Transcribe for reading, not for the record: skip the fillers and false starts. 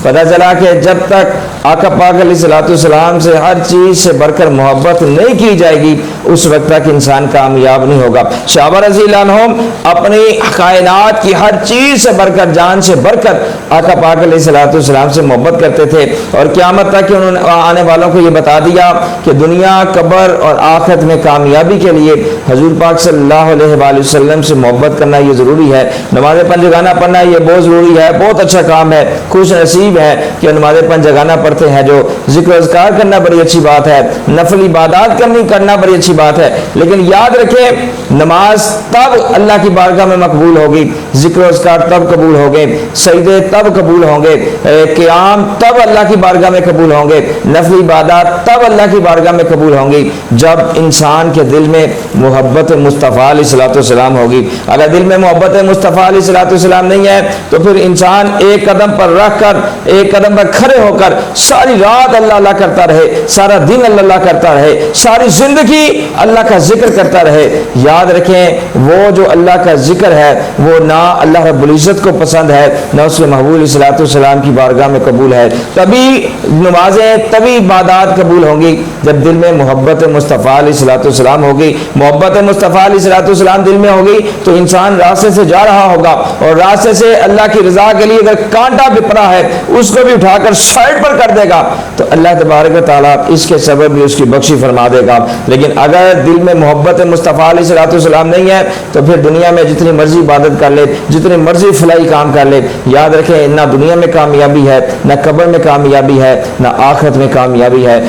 پتہ چلا کہ جب تک آقا پاک علیہ السلام سے ہر چیز سے بڑھ کر محبت نہیں کی جائے گی اس وقت تک انسان کامیاب نہیں ہوگا۔ صحابہ رضی اللہ عنہم اپنی کائنات کی ہر چیز سے بڑھ کر، جان سے بڑھ کر آقا پاک علیہ السلام سے محبت کرتے تھے، اور قیامت تک انہوں نے آنے والوں کو یہ بتا دیا کہ دنیا، قبر اور آخرت میں کامیابی کے لیے حضور پاک صلی اللہ علیہ وآلہ وسلم سے محبت کرنا یہ ضروری ہے۔ نماز پنجگانہ پڑھنا یہ بہت ضروری ہے، بہت اچھا کام ہے، خوش نصیب ہے کہ نماز پنجگانہ پڑھتے ہیں۔ جو ذکر و اذکار کرنا بڑی اچھی بات ہے، نفل عبادات کرنا بڑی اچھی بات ہے، لیکن یاد رکھیں نماز تب اللہ کی بارگاہ میں مقبول ہوگی، ذکر و اذکار تب قبول ہوگے، سجدے تب قبول ہوں گے، قیام تب اللہ کی بارگاہ میں قبول ہوں گے، نفل عبادات تب اللہ کی بارگاہ میں قبول ہوں گی جب انسان کے دل میں محبت مصطفیٰ علیہ السلام ہوگی۔ اگر دل میں محبت مصطفیٰ علیہ السلام نہیں ہے تو پھر انسان ایک قدم پر رکھ کر، ایک قدم پر کھڑے ہو کر ساری رات اللہ اللہ کرتا رہے، سارا دن اللہ اللہ کرتا رہے، ساری زندگی اللہ کا ذکر کرتا رہے۔ یاد رکھیں وہ جو اللہ کا ذکر ہے وہ نہ اللہ رب العزت کو پسند ہے، نہ اس کے محبوب علیہ السلام کی بارگاہ میں قبول ہے۔ تبھی نمازیں، تبھی عبادات قبول ہوں گی جب دل میں محبت مصطفیٰ علیہ السلام ہوگی۔ محبت مصطفیٰ علیہ السلام دل میں ہوگی تو انسان راستے سے جا رہا ہوگا، اور راستے سے اللہ کی رضا کے لیے اگر کانٹا بھی پڑا ہے اس کو بھی اٹھا کر سائڈ پر کر دے گا تو اللہ تبارک و تعالیٰ اس کے سبب بھی اس کی بخشی فرما دے گا۔ لیکن اگر دل میں محبت مصطفیٰ علیہ السلام نہیں ہے تو پھر دنیا میں جتنی مرضی عبادت کر لے، جتنی مرضی فلاحی کام کر لے، یاد رکھیں نہ دنیا میں کامیابی ہے، نہ قبر میں کامیابی ہے، نہ آخرت میں کامیابی ہے۔